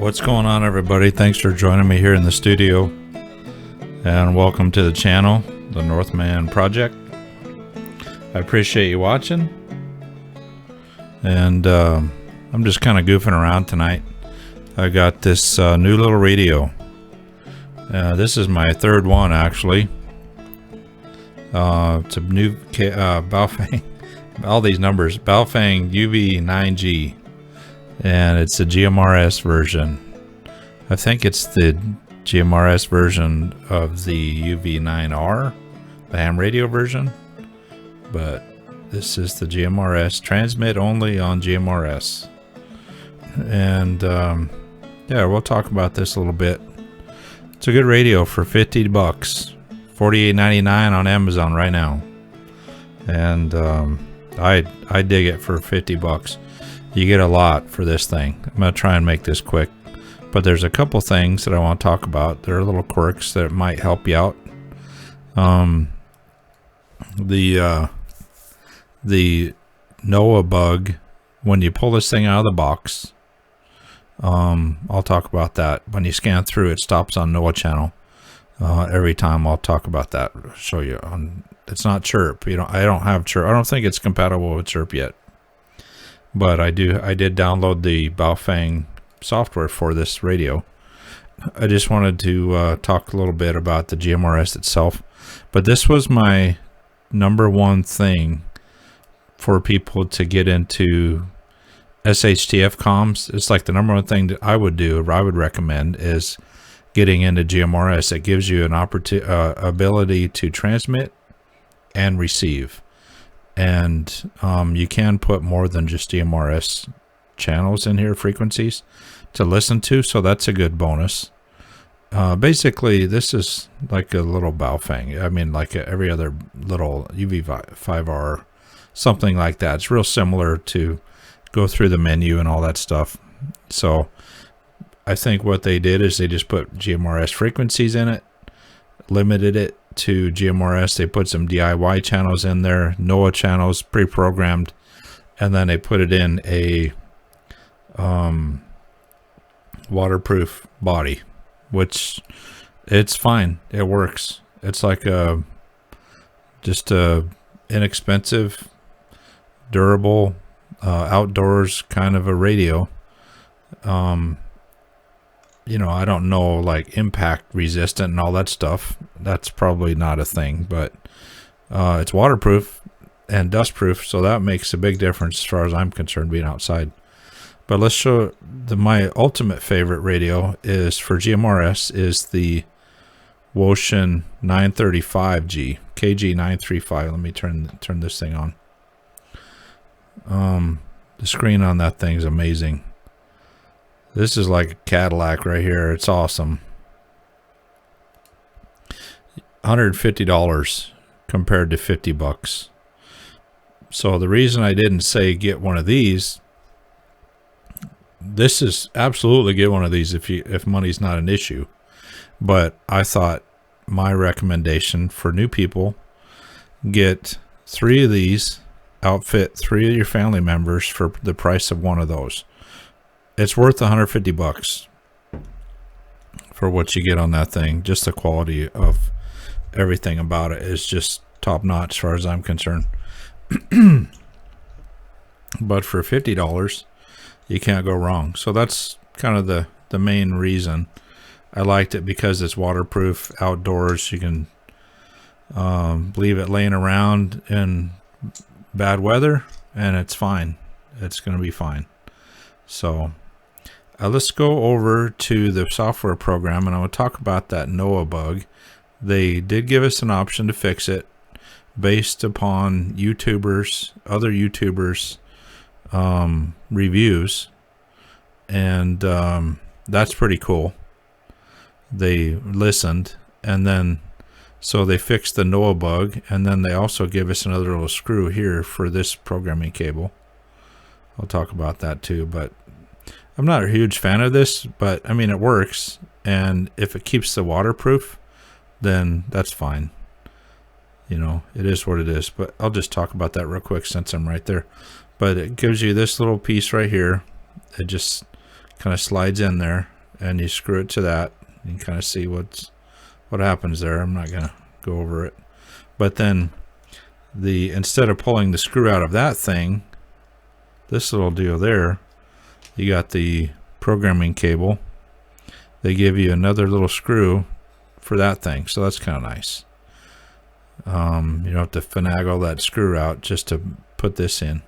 What's going on, everybody? Thanks for joining me here in the studio, and welcome to the channel, the Northman Project. I appreciate you watching, and I'm just kind of goofing around tonight. I got this new little radio. This is my third one, actually. It's a new Baofeng, all these numbers, Baofeng UV9G, and it's a GMRS version. I think it's the GMRS version of the UV9R, the ham radio version, but this is the GMRS, transmit only on GMRS. And yeah, we'll talk about this a little bit. It's a good radio for 50 bucks, $48.99 on Amazon right now. And I dig it for 50 bucks. You get a lot for this thing. I'm going to try and make this quick, but there's a couple things that I want to talk about. There are little quirks that might help you out. The NOAA bug, when you pull this thing out of the box, I'll talk about that. When you scan through, it stops on NOAA channel. Every time I'll talk about that. Show you on. It's not chirp. I don't have chirp. I don't think it's compatible with chirp yet. But I did download the Baofeng software for this radio. I just wanted to talk a little bit about the GMRS itself. But this was my number one thing for people to get into SHTF comms. It's like the number one thing that I would do, or I would recommend, is getting into GMRS. It gives you an ability to transmit and receive. And you can put more than just GMRS channels in here, frequencies to listen to, so that's a good bonus. Basically, this is like a little Baofeng. I mean, like every other little UV5R, something like that. It's real similar to go through the menu and all that stuff. So I think what they did is they just put GMRS frequencies in it, limited it to GMRS. They put some DIY channels in there, NOAA channels pre-programmed, and then they put it in a waterproof body, which it's fine. It works. It's like just a inexpensive, durable, outdoors kind of a radio. You know, I don't know, like impact resistant and all that stuff. That's probably not a thing, but it's waterproof and dustproof, so that makes a big difference as far as I'm concerned, being outside. But let's show my ultimate favorite radio is for GMRS is the Baofeng 935G, KG935. Let me turn this thing on. The screen on that thing is amazing. This is like a Cadillac right here. It's awesome. $150 compared to 50 bucks. So the reason I didn't say get one of these, this is absolutely get one of these if money's not an issue. But I thought my recommendation for new people, get 3 of these, outfit 3 of your family members for the price of one of those. It's worth 150 bucks for what you get on that thing. Just the quality of everything about it is just top notch as far as I'm concerned. But for $50, you can't go wrong. So that's kind of the main reason I liked it, because it's waterproof, outdoors. You can leave it laying around in bad weather and it's fine. It's going to be fine. So let's go over to the software program, and I will talk about that NOAA bug. They did give us an option to fix it based upon other YouTubers' reviews, and that's pretty cool. They listened, and then so they fixed the NOAA bug, and then they also give us another little screw here for this programming cable. I'll talk about that too, but I'm not a huge fan of this, but I mean, it works, and if it keeps the waterproof, then that's fine. You know, it is what it is. But I'll just talk about that real quick since I'm right there. But it gives you this little piece right here. It just kind of slides in there, and you screw it to that. You can kind of see what happens there. I'm not gonna go over it, but then instead of pulling the screw out of that thing, this little deal there, you got the programming cable. They give you another little screw for that thing, so that's kind of nice. You don't have to finagle that screw out just to put this in.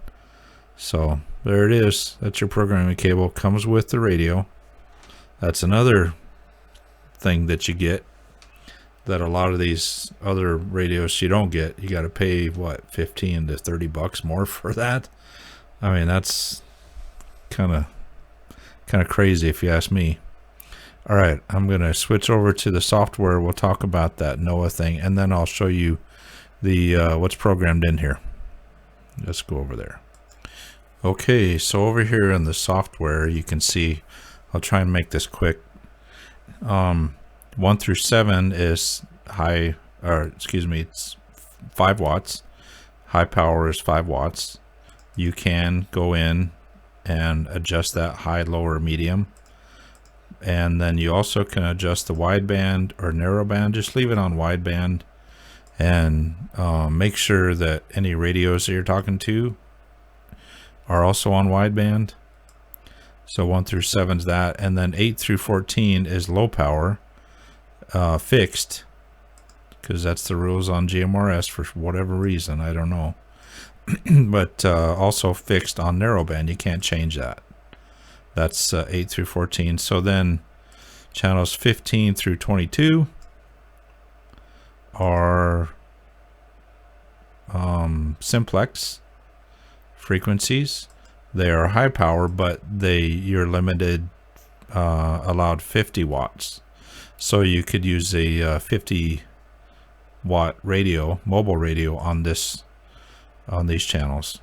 So there it is. That's your programming cable. Comes with the radio. That's another thing that you get that a lot of these other radios you don't get. You got to pay what, 15 to 30 bucks more for that. I mean, that's kind of crazy if you ask me. All right, I'm going to switch over to the software. We'll talk about that NOAA thing, and then I'll show you the what's programmed in here. Let's go over there. Okay, so over here in the software, you can see, I'll try and make this quick. 1 through 7 is it's 5 watts. High power is 5 watts. You can go in and adjust that high, low, or medium. And then you also can adjust the wideband or narrowband. Just leave it on wideband, and make sure that any radios that you're talking to are also on wideband. So 1 through 7 is that, and then 8 through 14 is low power, fixed, because that's the rules on GMRS for whatever reason, I don't know. But also fixed on narrowband. You can't change that. That's 8 through 14. So then channels 15 through 22 are simplex frequencies. They are high power, but you're limited, allowed 50 watts. So you could use a 50 watt radio, mobile radio, on these channels.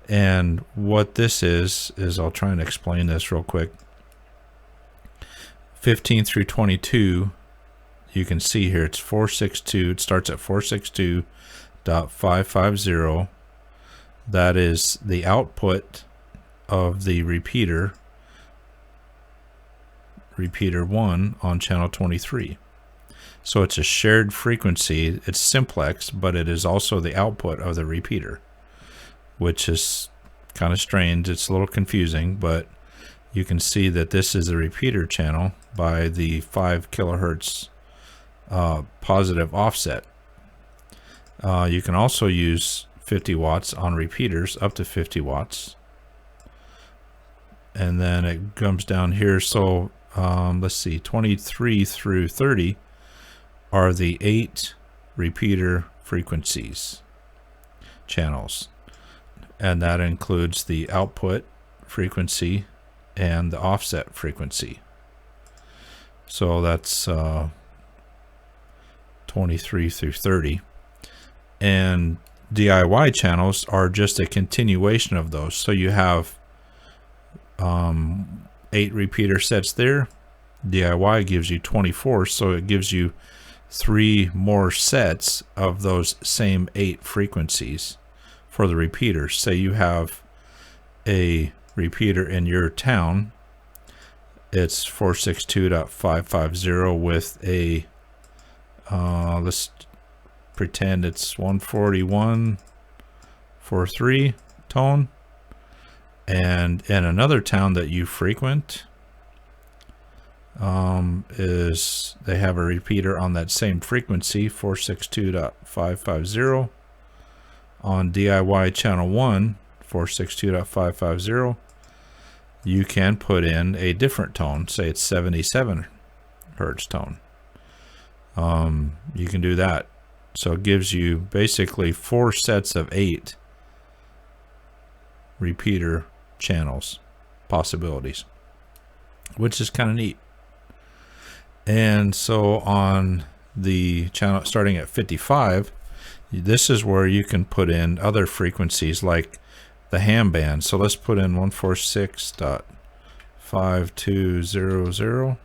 And what this is I'll try and explain this real quick. 15 through 22, you can see here it's 462. It starts at 462.550. That is the output of the repeater 1 on channel 23. So it's a shared frequency. It's simplex, but it is also the output of the repeater, which is kind of strange. It's a little confusing, but you can see that this is the repeater channel by the 5 kilohertz positive offset. You can also use 50 watts on repeaters, up to 50 watts. And then it comes down here. So let's see, 23 through 30 are the 8 repeater frequencies channels. And that includes the output frequency and the offset frequency. So that's 23 through 30. And DIY channels are just a continuation of those. So you have 8 repeater sets there. DIY gives you 24, so it gives you 3 more sets of those same 8 frequencies for the repeaters. Say you have a repeater in your town, it's 462.550 with a let's pretend it's 141.43 tone, and in another town that you frequent they have a repeater on that same frequency, 462.550 on DIY channel 1, 462.550. You can put in a different tone, say it's 77 hertz tone. You can do that. So it gives you basically 4 sets of 8 repeater channels possibilities, which is kind of neat. And so on the channel starting at 55, this is where you can put in other frequencies like the ham band. So let's put in 146.5200,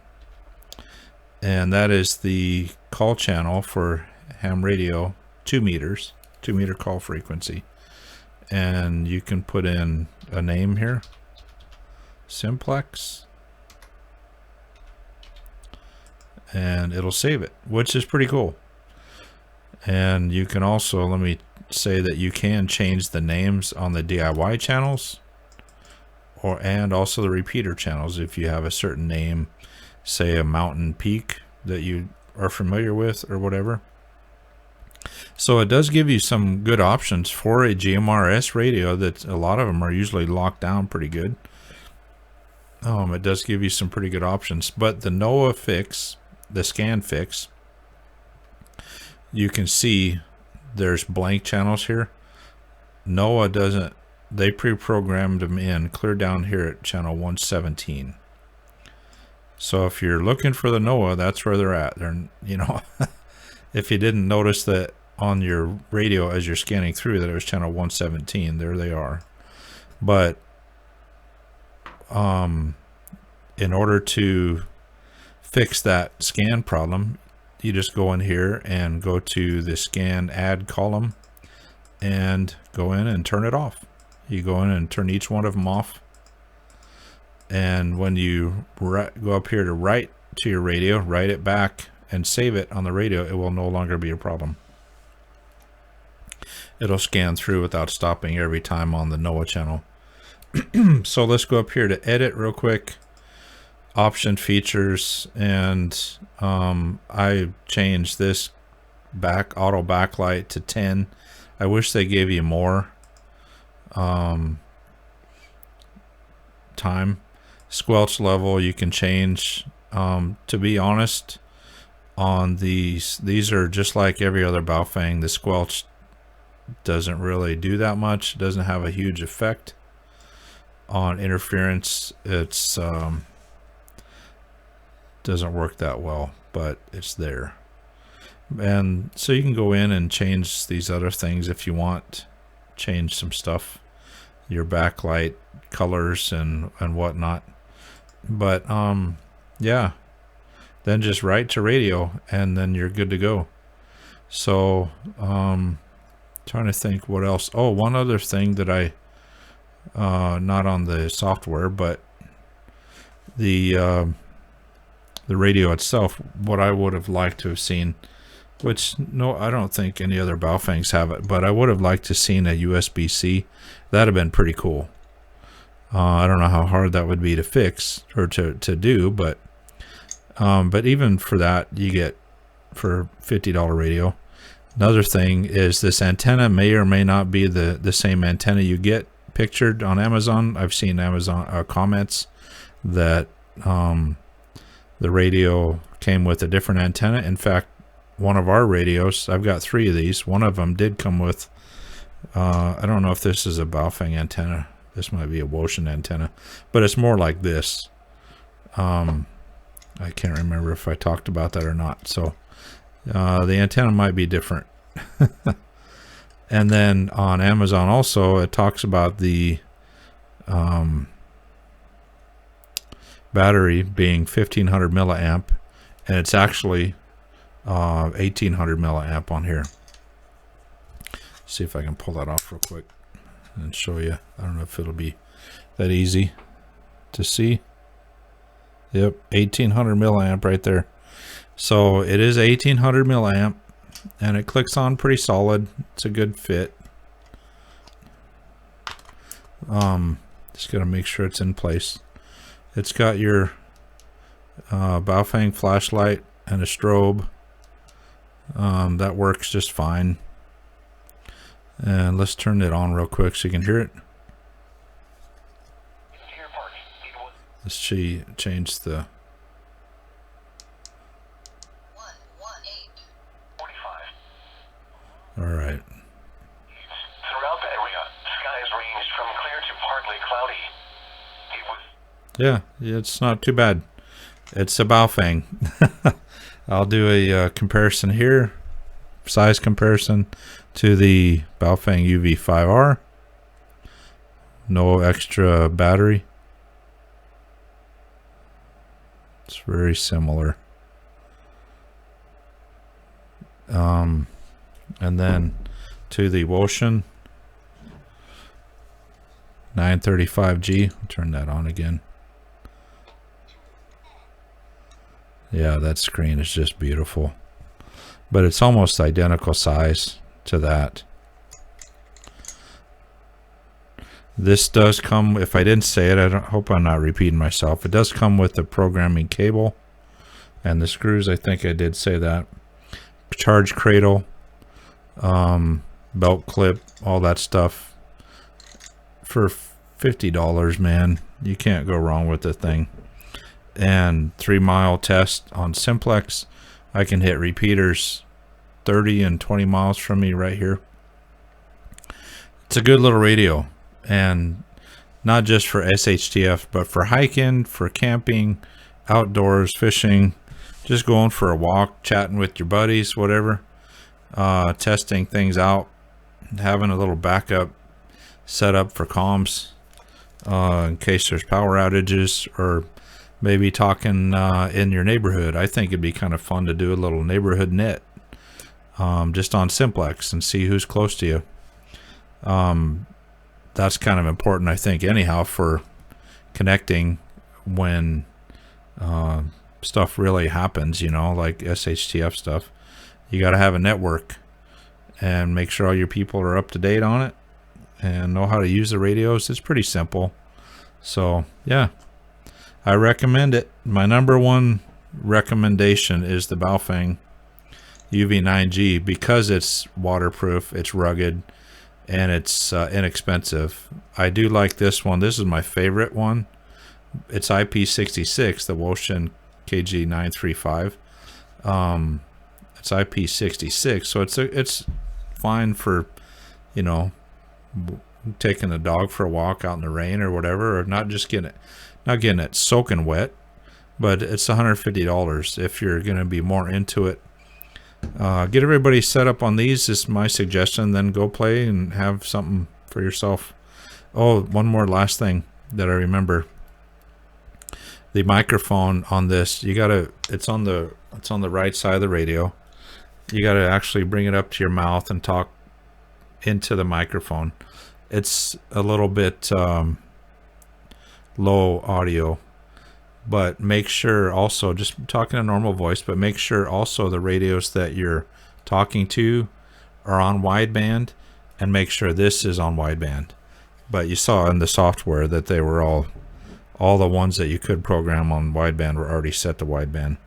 and that is the call channel for ham radio, 2 meters, 2 meter call frequency. And you can put in a name here, simplex. and it'll save it, which is pretty cool. And you can also, let me say that you can change the names on the DIY channels and also the repeater channels if you have a certain name, say a mountain peak that you are familiar with or whatever. So it does give you some good options for a GMRS radio that a lot of them are usually locked down pretty good. It does give you some pretty good options, but the NOAA fix, the scan fix, you can see there's blank channels here. NOAA doesn't, they pre-programmed them in clear down here at channel 117. So if you're looking for the NOAA, that's where they're at. They're, you know, if you didn't notice that on your radio as you're scanning through that it was channel 117, there they are. But in order to fix that scan problem, you just go in here and go to the scan add column and go in and turn it off. You go in and turn each one of them off, and when you go up here to write to your radio, write it back and save it on the radio, it will no longer be a problem. It'll scan through without stopping every time on the NOAA channel. So let's go up here to edit real quick, option features, and I changed this auto backlight to 10. I wish they gave you more time. Squelch level you can change. To be honest, on these are just like every other Baofeng. The squelch doesn't really do that much. It doesn't have a huge effect on interference. It's doesn't work that well, but it's there. And so you can go in and change these other things if you want. Change some stuff, your backlight colors and whatnot. But yeah, then just write to radio and then you're good to go. So trying to think what else. Oh, one other thing that I not on the software, but the radio itself, what I would have liked to have seen, which no, I don't think any other Baofengs have it, but I would have liked to seen a USB-C. That'd have been pretty cool. I don't know how hard that would be to fix or to do, but even for that, you get for $50 radio. Another thing is this antenna may or may not be the same antenna you get pictured on Amazon. I've seen Amazon comments that the radio came with a different antenna. In fact, one of our radios, I've got 3 of these. One of them did come with, I don't know if this is a Baofeng antenna. This might be a Woshin antenna, but it's more like this. I can't remember if I talked about that or not. So the antenna might be different. And then on Amazon also, it talks about the battery being 1500 milliamp, and it's actually 1800 milliamp on here. See if I can pull that off real quick and show you. I don't know if it'll be that easy to see. Yep, 1800 milliamp right there. So it is 1800 milliamp, and it clicks on pretty solid. It's a good fit. Just gotta make sure it's in place. It's got your Baofeng flashlight and a strobe. That works just fine. And let's turn it on real quick so you can hear it. Let's change the 118.45. All right. Throughout the area, skies ranged from clear to partly cloudy. Yeah, it's not too bad. It's a Baofeng. I'll do a comparison here, size comparison to the Baofeng UV5R. No extra battery. It's very similar. And then to the Woshin 935G. Turn that on again. Yeah, that screen is just beautiful. But it's almost identical size to that. This does come, if I didn't say it, I hope I'm not repeating myself. It does come with the programming cable and the screws. I think I did say that. Charge cradle, belt clip, all that stuff. For $50, man, you can't go wrong with the thing. And 3-mile test on simplex. I can hit repeaters 30 and 20 miles from me right here. It's a good little radio, and not just for SHTF, but for hiking, for camping, outdoors, fishing, just going for a walk, chatting with your buddies, whatever, testing things out, having a little backup set up for comms in case there's power outages, or maybe talking in your neighborhood. I think it'd be kind of fun to do a little neighborhood net just on simplex and see who's close to you. That's kind of important, I think, anyhow, for connecting when stuff really happens, you know, like SHTF stuff. You got to have a network and make sure all your people are up to date on it and know how to use the radios. It's pretty simple. So, yeah, I recommend it. My number one recommendation is the Baofeng UV9G because it's waterproof, it's rugged, and it's inexpensive. I do like this one. This is my favorite one. It's IP66, the Woshin KG935. It's IP66, so it's fine for, you know, taking the dog for a walk out in the rain or whatever, or not getting it soaking wet. But it's $150 if you're going to be more into it. Get everybody set up on these is my suggestion. Then go play and have something for yourself. Oh, one more last thing that I remember. The microphone on this, it's on the right side of the radio. You got to actually bring it up to your mouth and talk into the microphone. It's a little bit low audio, but make sure also, just talking a normal voice, but make sure also the radios that you're talking to are on wideband, and make sure this is on wideband. But you saw in the software that they were all the ones that you could program on wideband were already set to wideband.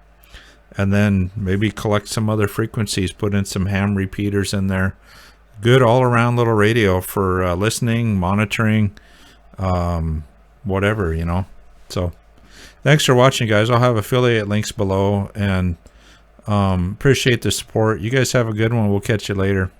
And then maybe collect some other frequencies, put in some ham repeaters in there. Good all-around little radio for listening, monitoring, whatever, you know. So thanks for watching, guys. I'll have affiliate links below, and appreciate the support. You guys have a good one. We'll catch you later.